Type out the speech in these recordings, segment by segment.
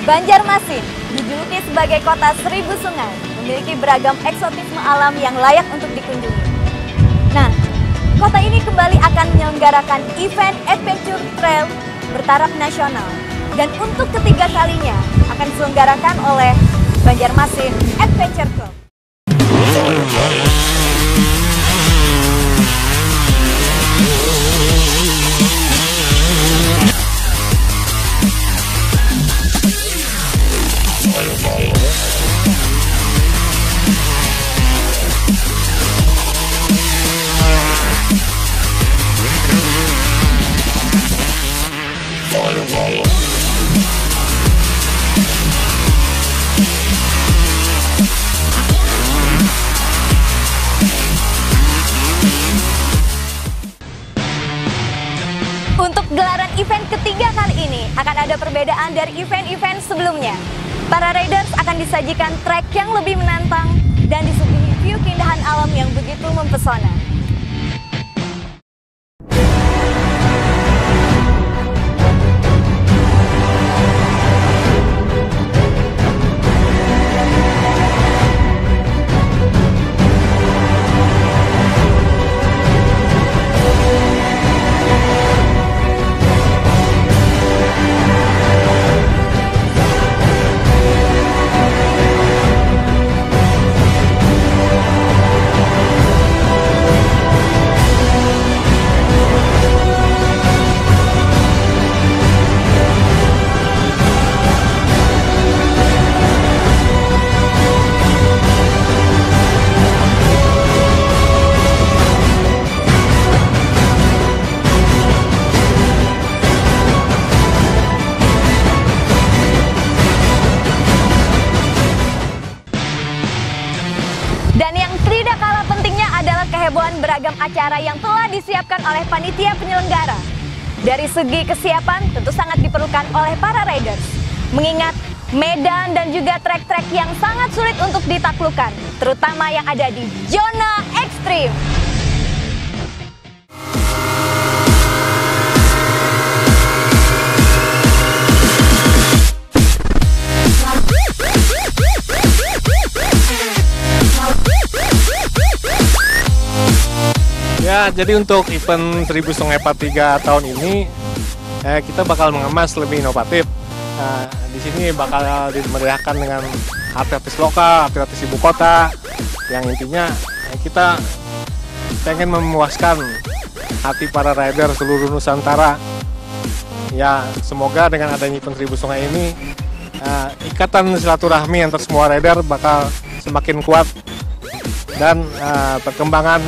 Banjarmasin, dijuluki sebagai kota seribu sungai, memiliki beragam eksotisme alam yang layak untuk dikunjungi. Nah, kota ini kembali akan menyelenggarakan event Adventure Trail bertaraf nasional. Dan untuk ketiga kalinya akan diselenggarakan oleh Banjarmasin Adventure Club. Untuk gelaran event ketiga kali ini akan ada perbedaan dari event-event sebelumnya. Para riders akan disajikan trek yang lebih menantang dan disuguhi view keindahan alam yang begitu mempesona. Dan yang tidak kalah pentingnya adalah kehebohan beragam acara yang telah disiapkan oleh panitia penyelenggara. Dari segi kesiapan tentu sangat diperlukan oleh para riders. Mengingat medan dan juga trek-trek yang sangat sulit untuk ditaklukkan, terutama yang ada di zona ekstrim. Ya, jadi untuk event 1000 Sungai Part 3 tahun ini kita bakal mengemas lebih inovatif. Di sini bakal dimeriahkan dengan artis lokal, artis ibu kota, yang intinya kita pengen memuaskan hati para rider seluruh Nusantara. Ya, semoga dengan adanya event 1000 Sungai ini ikatan silaturahmi antar semua rider bakal semakin kuat dan perkembangan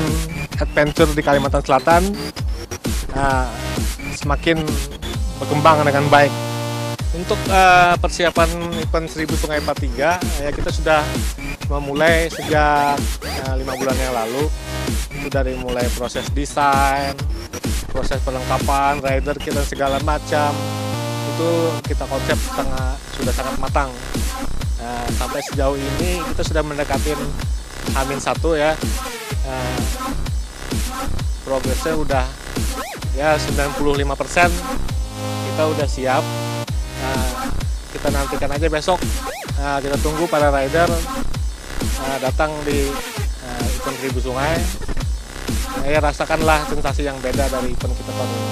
adventure di Kalimantan Selatan semakin berkembang dengan baik. Untuk persiapan event 1000 Sungai Part 3 ya kita sudah memulai sejak 5 bulan yang lalu. Itu dari mulai proses desain, proses perlengkapan, rider kita segala macam. Itu kita konsep sudah sangat matang. Sampai sejauh ini kita sudah mendekatin H-1 ya. Progresnya udah ya 95%, kita udah siap. Kita nantikan aja besok, kita tunggu para rider datang di event 1000 Sungai. Ya, rasakanlah sensasi yang beda dari event kita tahun ini.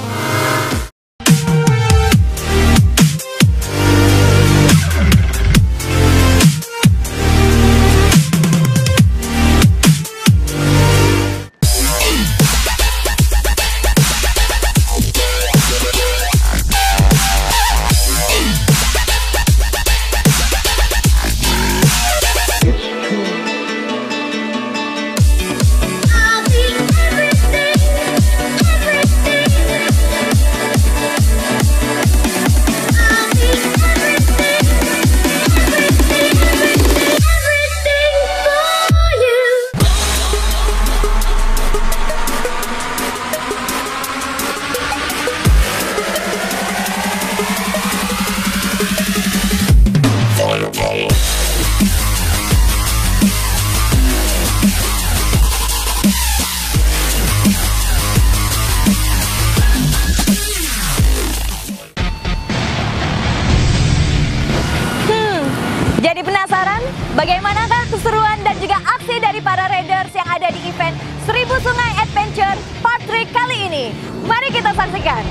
Jadi penasaran bagaimanakah keseruan dan juga aksi dari para riders yang ada di event 1000 Sungai Adventure Part 3 kali ini? Mari kita saksikan.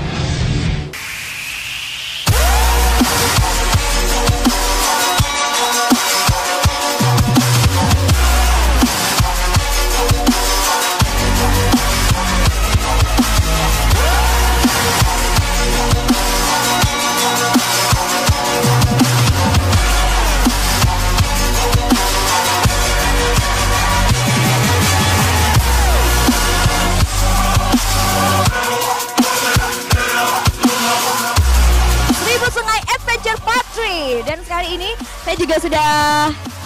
Dan sekali ini saya juga sudah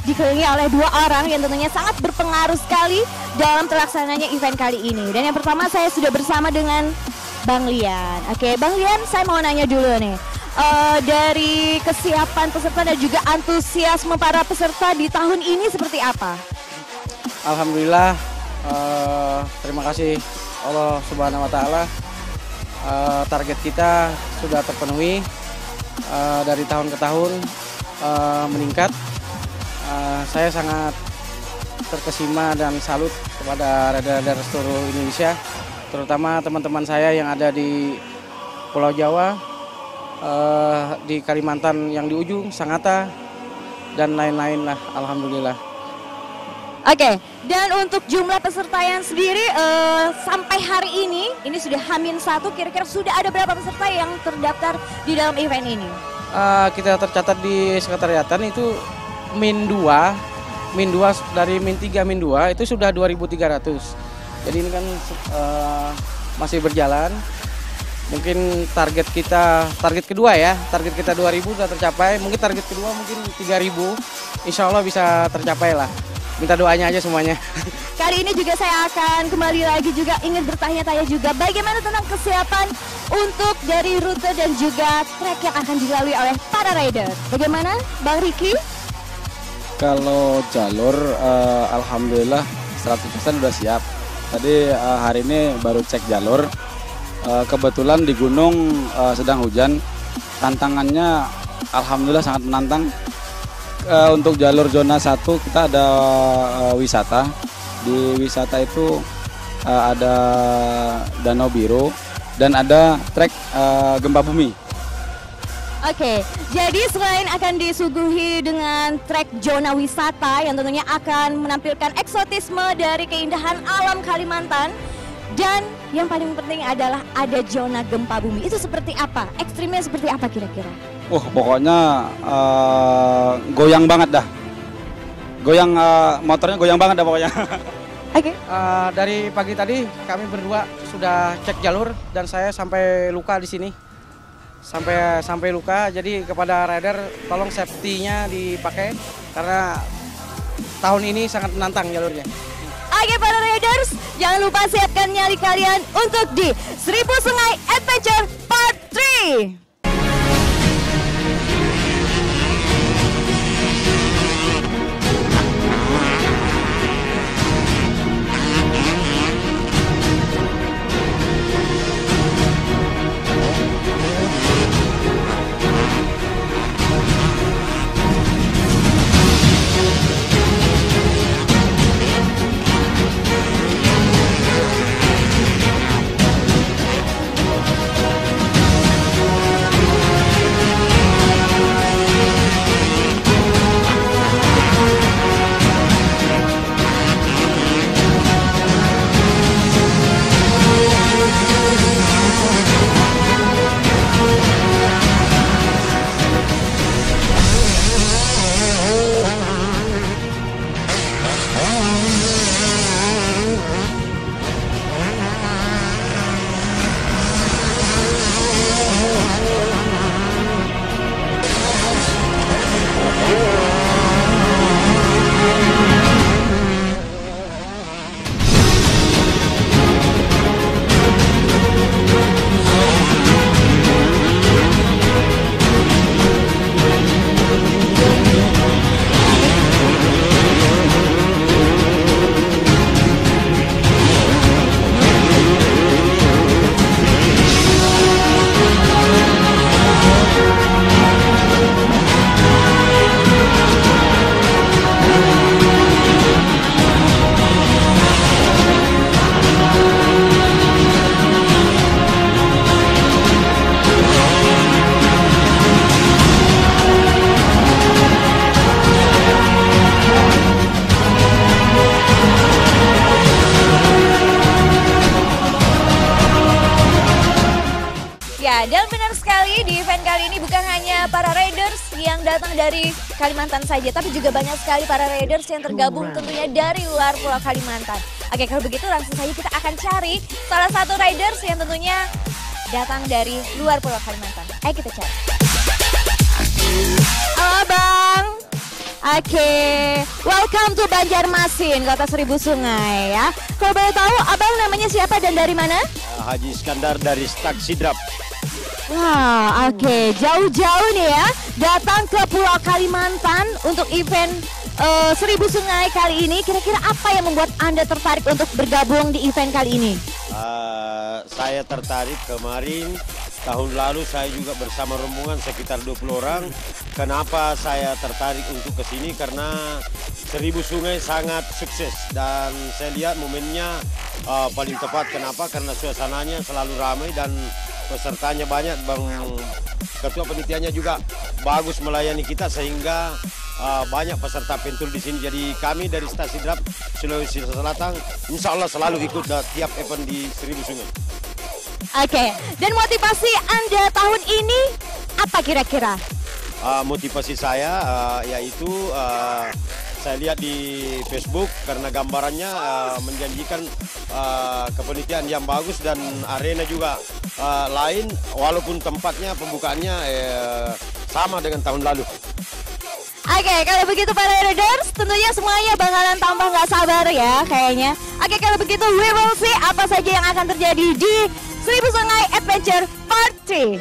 dikelilingi oleh dua orang yang tentunya sangat berpengaruh sekali dalam terlaksananya event kali ini. Dan yang pertama saya sudah bersama dengan Bang Lian. Oke, Bang Lian, saya mau nanya dulu nih. Dari kesiapan peserta dan juga antusiasme para peserta di tahun ini seperti apa? Alhamdulillah, terima kasih Allah Subhanahu wa Ta'ala. Target kita sudah terpenuhi. Dari tahun ke tahun meningkat. Saya sangat terkesima dan salut kepada rider seluruh Indonesia, terutama teman-teman saya yang ada di Pulau Jawa, di Kalimantan yang di ujung, Sangatta, dan lain-lain lah. Alhamdulillah. Oke, dan untuk jumlah peserta yang sendiri sampai hari ini sudah H-1, kira-kira sudah ada berapa peserta yang terdaftar di dalam event ini? Kita tercatat di sekretariatan itu min 2 dari min 3 min 2 itu sudah 2.300. Jadi ini kan masih berjalan. Mungkin target kedua ya, target kita 2.000 sudah tercapai, mungkin target kedua mungkin 3.000, insya Allah bisa tercapai lah. Minta doanya aja semuanya. Kali ini juga saya akan kembali lagi juga ingin bertanya-tanya juga bagaimana tentang kesiapan untuk dari rute dan juga trek yang akan dilalui oleh para rider. Bagaimana Bang Riki? Kalau jalur alhamdulillah 100% udah siap. Tadi hari ini baru cek jalur. Kebetulan di gunung sedang hujan. Tantangannya alhamdulillah sangat menantang. Untuk jalur zona 1 kita ada wisata. Di wisata itu ada Danau Biru dan ada trek gempa bumi. Oke, jadi selain akan disuguhi dengan trek zona wisata yang tentunya akan menampilkan eksotisme dari keindahan alam Kalimantan, dan yang paling penting adalah ada zona gempa bumi. Itu seperti apa? Ekstrimnya seperti apa kira-kira? Pokoknya goyang banget dah. Goyang motornya goyang banget dah pokoknya. Oke. Dari pagi tadi kami berdua sudah cek jalur dan saya sampai luka di sini. Sampai luka. Jadi kepada rider tolong safety-nya dipakai karena tahun ini sangat menantang jalurnya. Oke para riders, jangan lupa siapkan nyali kalian untuk di 1000 Sungai Adventure Part 3. yang datang dari Kalimantan saja, tapi juga banyak sekali para riders yang tergabung tentunya dari luar Pulau Kalimantan. Oke, kalau begitu langsung saja kita akan cari salah satu riders yang tentunya datang dari luar Pulau Kalimantan. Ayo kita cari. Halo Bang. Oke, welcome to Banjarmasin, Kota Seribu Sungai ya. Kalau boleh tahu, Abang namanya siapa dan dari mana? Haji Iskandar dari Stak Sidrap. Wah, oke. Jauh-jauh nih ya, datang ke Pulau Kalimantan untuk event Seribu Sungai kali ini. Kira-kira apa yang membuat Anda tertarik untuk bergabung di event kali ini? Saya tertarik kemarin, tahun lalu saya juga bersama rombongan sekitar 20 orang. Kenapa saya tertarik untuk ke sini? Karena Seribu Sungai sangat sukses dan saya lihat momennya paling tepat. Kenapa? Karena suasananya selalu ramai dan pesertanya banyak. Bang Ketua Penitiannya juga bagus melayani kita sehingga banyak peserta pentul di sini. Jadi kami dari Stasi Drap Sulawesi Selatan insya Allah selalu ikut tiap event di Seribu Sungai. Oke, dan motivasi Anda tahun ini apa kira-kira? Motivasi saya yaitu saya lihat di Facebook karena gambarannya menjanjikan kepenitian yang bagus dan arena juga lain walaupun tempatnya pembukaannya sama dengan tahun lalu. Oke, kalau begitu para riders, tentunya semuanya bakalan tambah nggak sabar ya kayaknya. Oke, kalau begitu we will see apa saja yang akan terjadi di Seribu Sungai Adventure Part 3.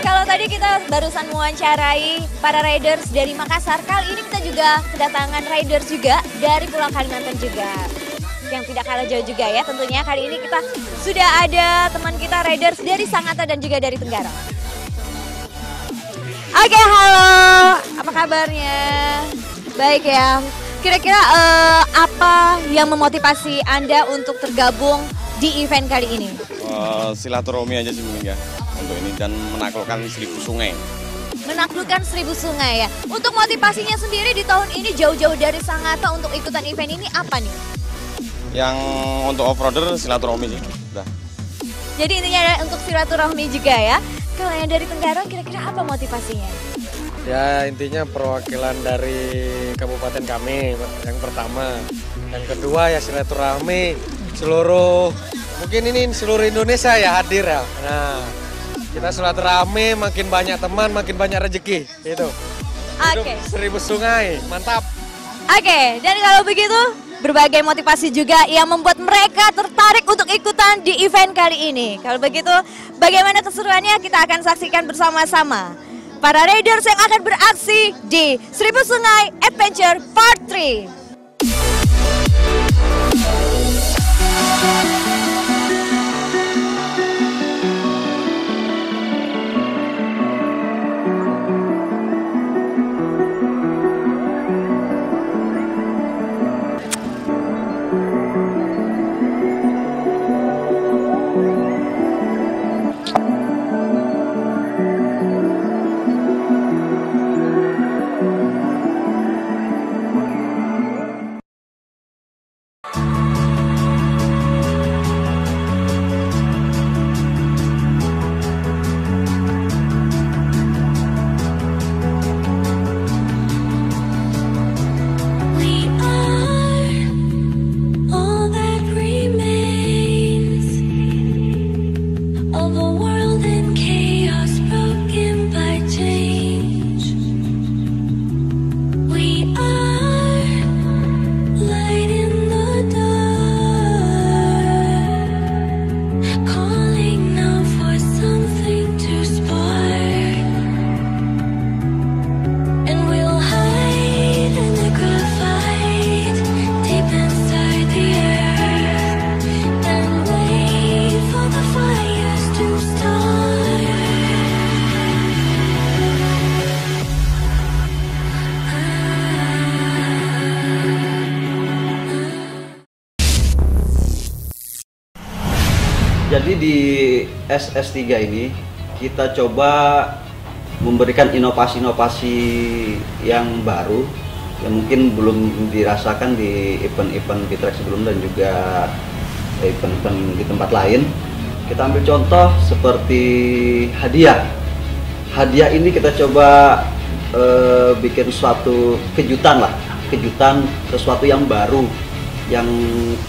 Kalau tadi kita barusan mewawancarai para riders dari Makassar, kali ini kita juga kedatangan riders juga dari Pulau Kalimantan juga. Yang tidak kalah jauh juga ya tentunya. Kali ini kita sudah ada teman kita riders dari Sangatta dan juga dari Tenggarong. Oke, halo. Apa kabarnya? Baik ya. Kira-kira apa yang memotivasi Anda untuk tergabung di event kali ini? Silaturahmi aja sih mungkin ya untuk ini dan menaklukkan Seribu Sungai. Menaklukkan Seribu Sungai ya. Untuk motivasinya sendiri di tahun ini jauh-jauh dari Sangatta untuk ikutan event ini apa nih? Yang untuk off-roader silaturahmi sih. Udah. Jadi intinya untuk silaturahmi juga ya. Kalau yang dari Tenggarong kira-kira apa motivasinya? Ya intinya perwakilan dari kabupaten kami yang pertama. Yang kedua ya silaturahmi seluruh, mungkin ini seluruh Indonesia ya hadir ya. Nah kita silaturahmi, makin banyak teman, makin banyak rezeki itu. Oke. Seribu Sungai, mantap. Oke, dan kalau begitu berbagai motivasi juga yang membuat mereka tertarik untuk ikutan di event kali ini. Kalau begitu, bagaimana keseruannya kita akan saksikan bersama-sama. Para riders yang akan beraksi di Seribu Sungai Adventure Part 3. Jadi di SS3 ini kita coba memberikan inovasi-inovasi yang baru yang mungkin belum dirasakan di event-event Bitrek sebelum dan juga event-event di tempat lain. Kita ambil contoh seperti hadiah. Hadiah ini kita coba bikin suatu kejutan lah, kejutan sesuatu yang baru, yang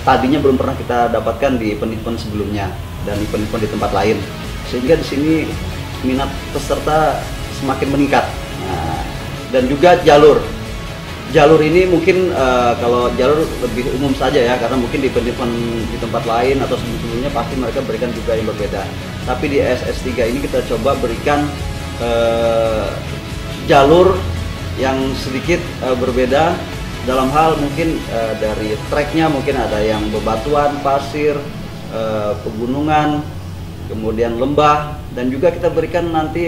tadinya belum pernah kita dapatkan di event-event sebelumnya dan event-event di tempat lain, sehingga di sini minat peserta semakin meningkat. Nah, dan juga jalur ini mungkin kalau jalur lebih umum saja ya, karena mungkin di event-event di tempat lain atau sebelumnya pasti mereka berikan juga yang berbeda. Tapi di SS3 ini kita coba berikan jalur yang sedikit berbeda dalam hal mungkin dari treknya, mungkin ada yang bebatuan, pasir, pegunungan, kemudian lembah, dan juga kita berikan nanti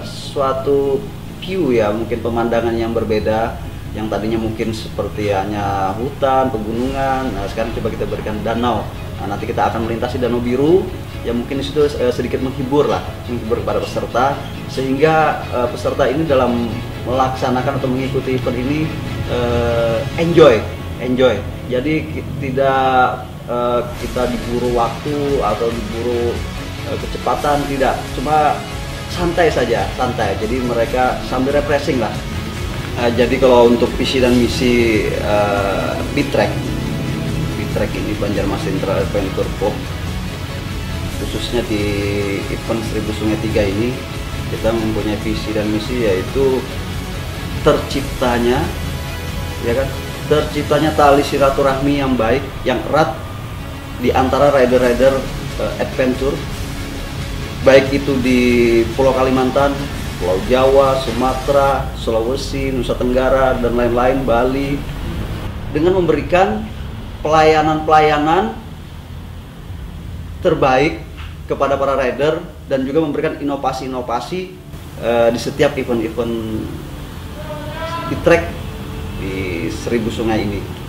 suatu view ya, mungkin pemandangan yang berbeda, yang tadinya mungkin seperti hanya hutan, pegunungan. Nah, sekarang coba kita berikan danau. Nah, nanti kita akan melintasi Danau Biru yang mungkin itu sedikit menghibur kepada peserta, sehingga peserta ini dalam melaksanakan atau mengikuti event ini enjoy. Jadi tidak kita diburu waktu atau diburu kecepatan, tidak, cuma santai saja, santai. Jadi mereka sambil refreshing lah. Jadi kalau untuk visi dan misi Bitrek ini Banjarmasin Trail Adventure Pop, khususnya di event 1000 Sungai 3 ini, kita mempunyai visi dan misi yaitu terciptanya tali silaturahmi yang baik, yang erat di antara rider-rider adventure, baik itu di Pulau Kalimantan, Pulau Jawa, Sumatera, Sulawesi, Nusa Tenggara, dan lain-lain, Bali, dengan memberikan pelayanan terbaik kepada para rider dan juga memberikan inovasi-inovasi di setiap event-event di trek di 1000 Sungai ini.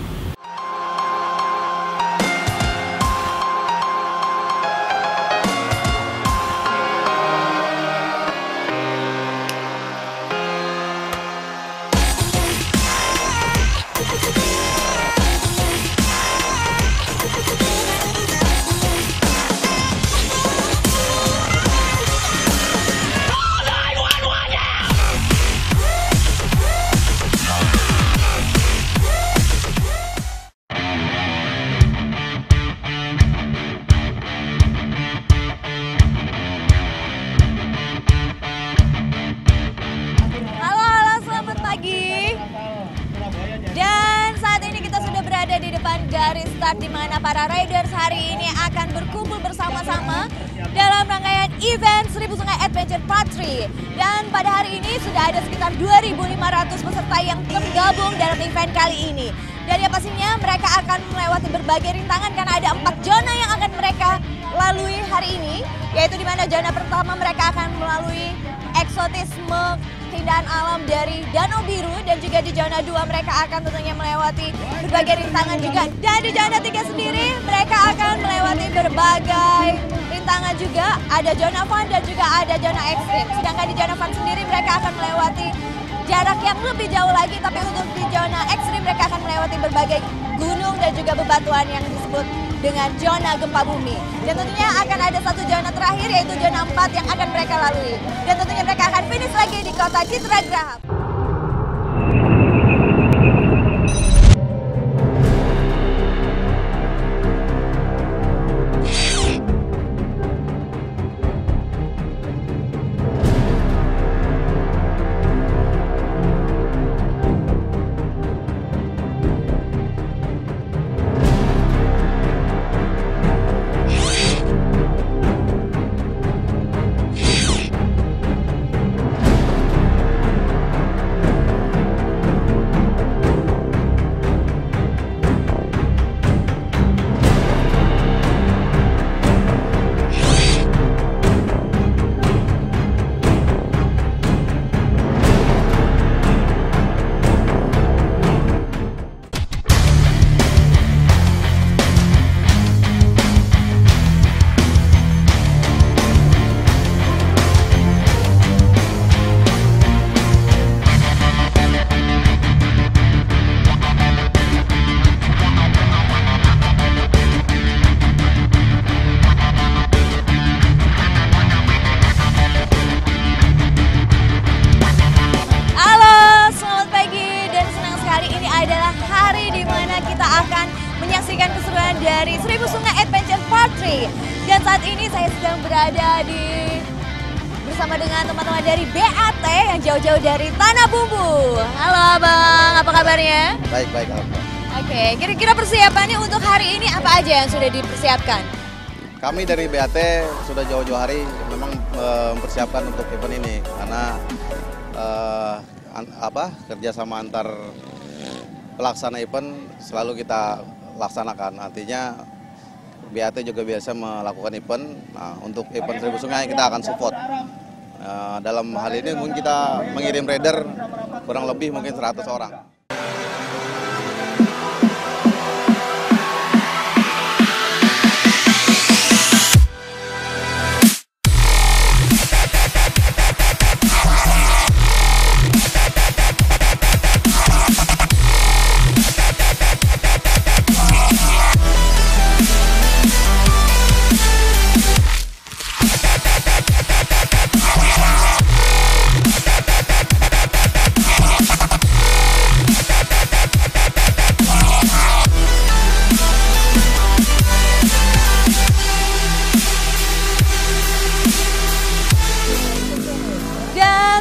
Di depan garis start, di mana para riders hari ini akan berkumpul bersama-sama dalam rangkaian event 1000 Sungai Adventure Part 3. Dan pada hari ini sudah ada sekitar 2.500 peserta yang tergabung dalam event kali ini. Dan yang pastinya mereka akan melewati berbagai rintangan karena ada 4 zona yang akan mereka lalui hari ini, yaitu di mana zona pertama mereka akan melalui eksotisme keindahan alam dari Danau Biru, dan juga di zona 2 mereka akan tentunya melewati berbagai rintangan juga. Dan di zona 3 sendiri mereka akan melewati berbagai rintangan juga, ada zona fun dan juga ada zona ekstrim. Sedangkan di zona fun sendiri mereka akan melewati jarak yang lebih jauh lagi, tapi untuk di zona ekstrim mereka akan melewati berbagai gunung dan juga bebatuan yang disebut dengan zona gempa bumi. Dan tentunya akan ada satu zona terakhir, yaitu zona 4 yang akan mereka lalui. Dan tentunya mereka akan finish lagi di kota Citra Graham. saat ini saya sedang berada bersama dengan teman-teman dari BAT yang jauh-jauh dari Tanah Bumbu. Halo Abang, apa kabarnya? Baik, alhamdulillah. Oke, kira-kira persiapannya untuk hari ini apa aja yang sudah dipersiapkan? Kami dari BAT sudah jauh-jauh hari memang mempersiapkan untuk event ini karena kerjasama antar pelaksana event selalu kita laksanakan. Artinya BAT juga biasa melakukan event. Nah, untuk event Seribu Sungai kita akan support. Dalam hal ini mungkin kita mengirim rider kurang lebih mungkin 100 orang.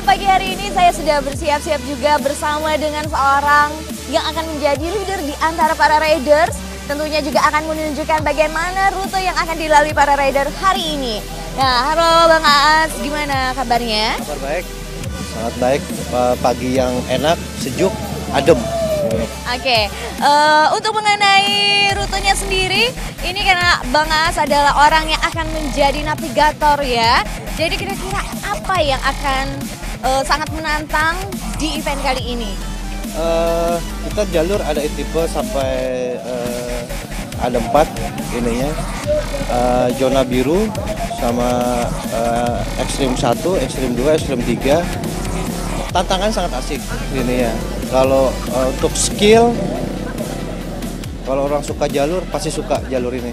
Pagi hari ini saya sudah bersiap-siap juga bersama dengan seorang yang akan menjadi leader di antara para riders. Tentunya juga akan menunjukkan bagaimana rute yang akan dilalui para rider hari ini. Nah, halo Bang Aas, gimana kabarnya? Kabar baik, sangat baik. Pagi yang enak, sejuk, adem. Oke, untuk mengenai rutenya sendiri, ini karena Bang Aas adalah orang yang akan menjadi navigator ya. Jadi kira-kira apa yang akan sangat menantang di event kali ini? Kita jalur ada tipe sampai ada 4 ininya, zona biru sama ekstrim 1, ekstrim 2, ekstrim 3. Tantangan sangat asik ini ya. Kalau untuk skill, kalau orang suka jalur pasti suka jalur ini.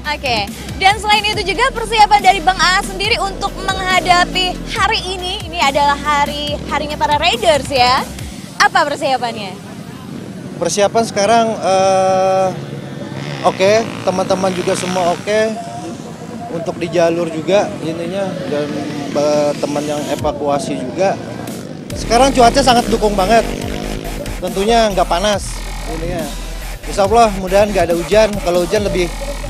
Oke, dan selain itu juga persiapan dari Bang Aas sendiri untuk menghadapi hari ini adalah harinya para riders ya. Apa persiapannya? Persiapan sekarang oke, teman-teman juga semua oke. Untuk di jalur juga ininya, dan teman yang evakuasi juga. Sekarang cuaca sangat dukung banget. Tentunya nggak panas ininya. Insya Allah mudahan nggak ada hujan. Kalau hujan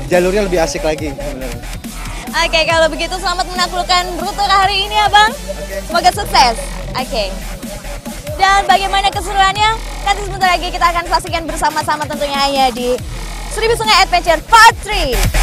jalurnya lebih asik lagi. Oke, kalau begitu selamat menaklukkan rute hari ini ya Bang. Semoga sukses. Oke. Dan bagaimana keseruannya? Nanti sebentar lagi kita akan saksikan bersama-sama tentunya hanya di Seribu Sungai Adventure Part 3.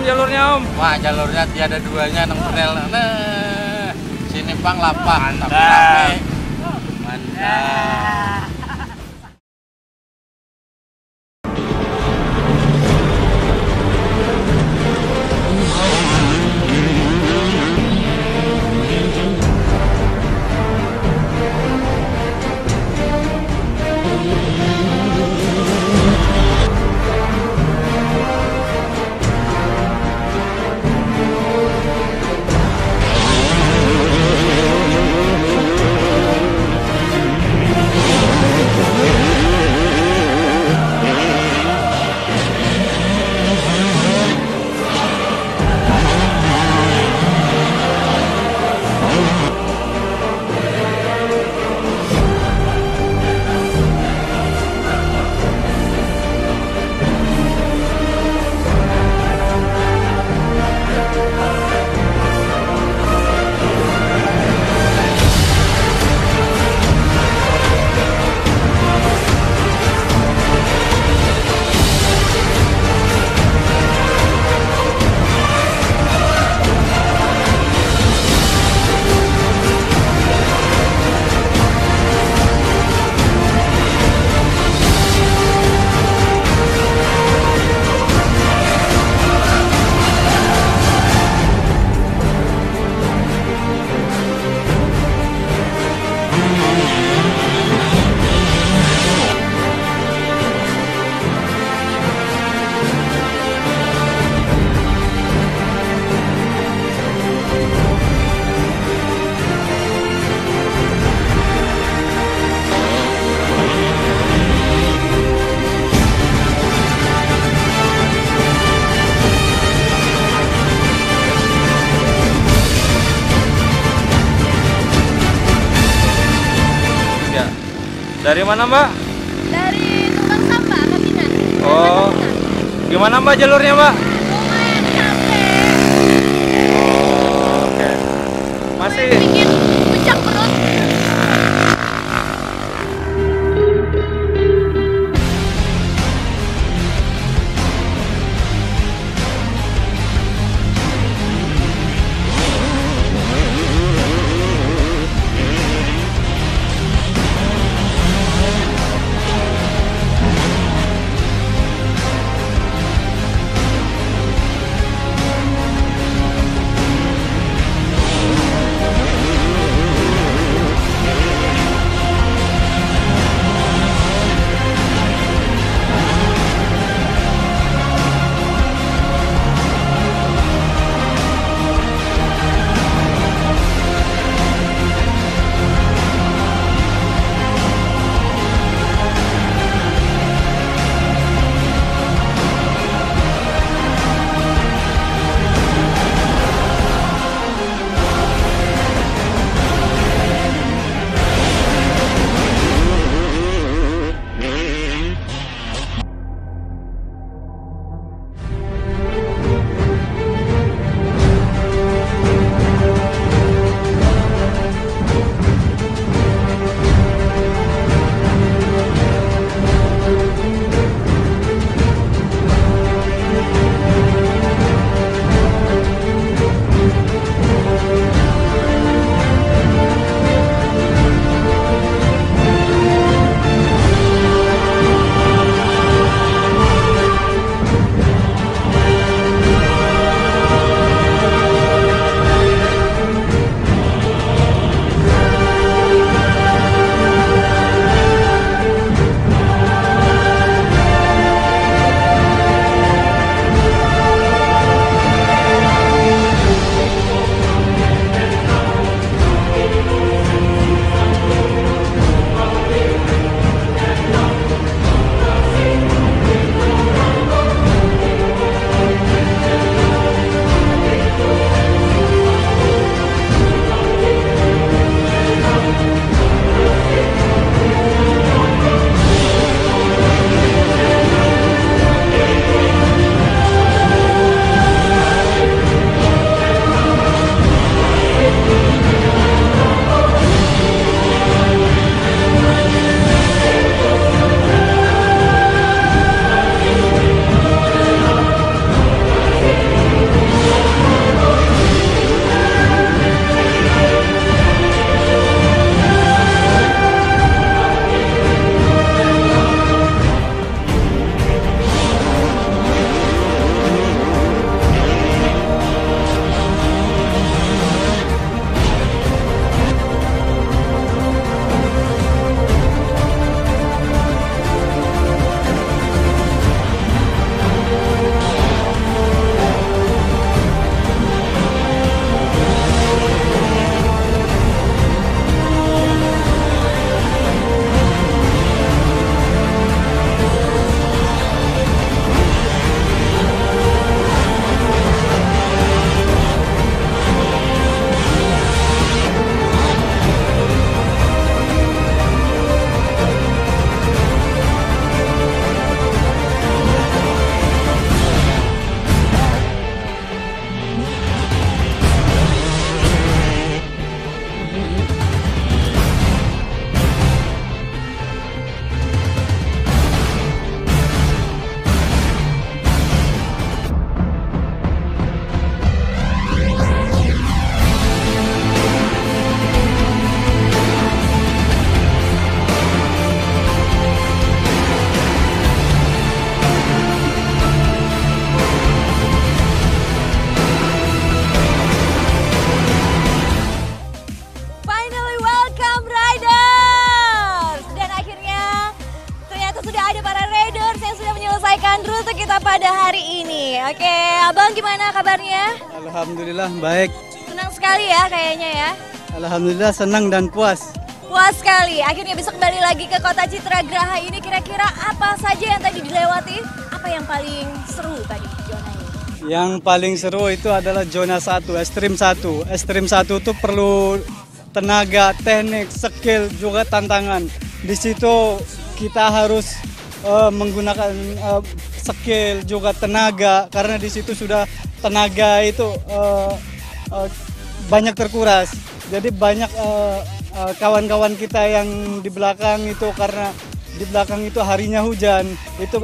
jalurnya Om? Wah, jalurnya tiada duanya nang Penel. Nah, sini pang lapang tapi rame. Mantap. Dari mana Mbak? Dari tukang sampah Katingan. Oh, gimana Mbak jalurnya Mbak? Lumayan capek. Oh, oke. Masih Bikin pecah perut. keseruan rute kita pada hari ini. Oke, Abang gimana kabarnya? Alhamdulillah baik. Senang sekali ya kayaknya ya. Alhamdulillah senang dan puas. Puas sekali, akhirnya bisa kembali lagi ke Kota Citra Graha ini. Kira-kira apa saja yang tadi dilewati? Apa yang paling seru tadi zonanya? Yang paling seru itu adalah zona 1, ekstrim 1. Ekstrim 1 itu perlu tenaga, teknik, skill, juga tantangan. Di situ kita harus menggunakan skill juga tenaga, karena di situ sudah tenaga itu banyak terkuras. Jadi banyak kawan-kawan kita yang di belakang itu, karena di belakang itu harinya hujan, itu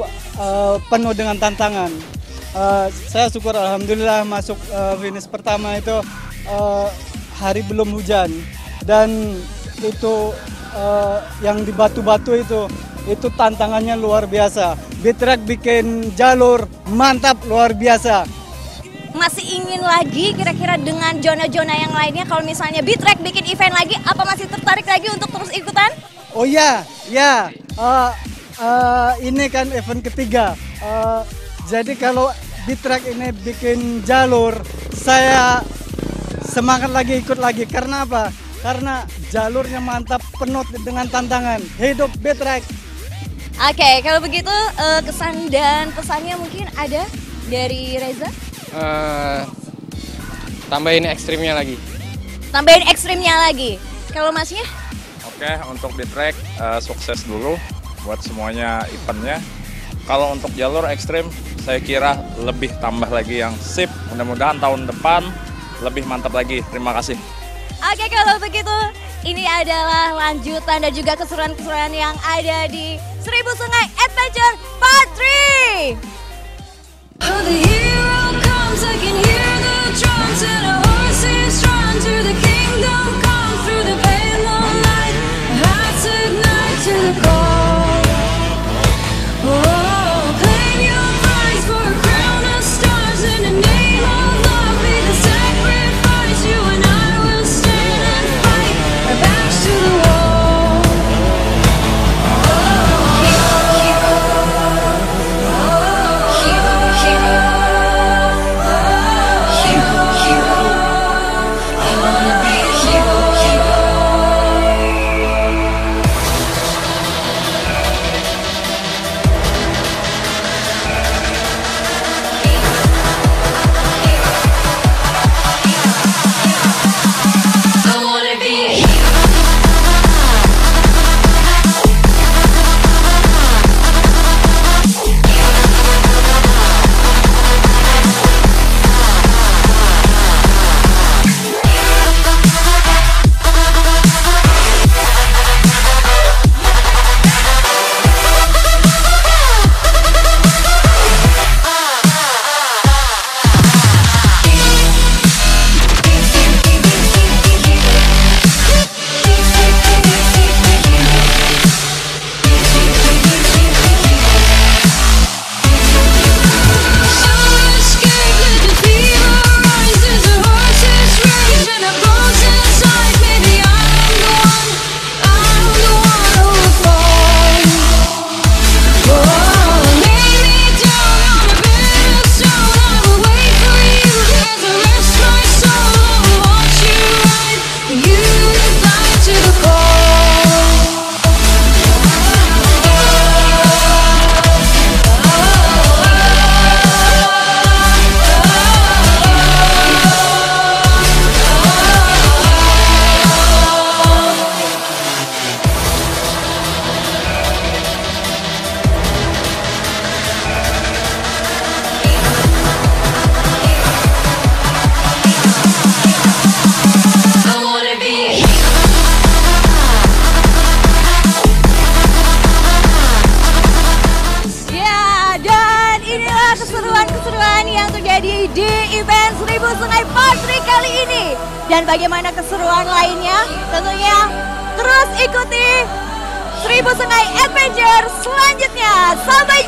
penuh dengan tantangan. Saya syukur alhamdulillah masuk finish pertama itu hari belum hujan, dan itu yang di batu-batu itu tantangannya luar biasa. Bitrek bikin jalur mantap luar biasa. Masih ingin lagi kira-kira dengan zona-zona yang lainnya? Kalau misalnya Bitrek bikin event lagi, apa masih tertarik lagi untuk terus ikutan? Oh ya, ini kan event ketiga. Jadi kalau Bitrek ini bikin jalur, saya semangat lagi ikut lagi. Karena apa? Karena jalurnya mantap, penuh dengan tantangan. Hidup Bitrek. Oke, kalau begitu kesan dan pesannya mungkin ada dari Reza? Tambahin ekstrimnya lagi. Tambahin ekstrimnya lagi. Kalau Masnya? Oke, untuk Bitrek sukses dulu buat semuanya eventnya. Kalau untuk jalur ekstrim, saya kira lebih tambah lagi yang sip. Mudah-mudahan tahun depan lebih mantap lagi. Terima kasih. Oke, kalau begitu ini adalah lanjutan dan juga keseruan-keseruan yang ada di Seribu Sungai Adventure Part 3. Oh, the hero comes, I can hear the drums and a horse is drawn to the kingdom come through the pale moonlight. Hearts ignite to the call. Oh, claim your prize for a crown of stars in the name of love. Be the sacrifice. You and I will stand and fight our backs to the wall. Dan bagaimana keseruan lainnya? Tentunya terus ikuti Seribu Sungai Adventure selanjutnya. Sampai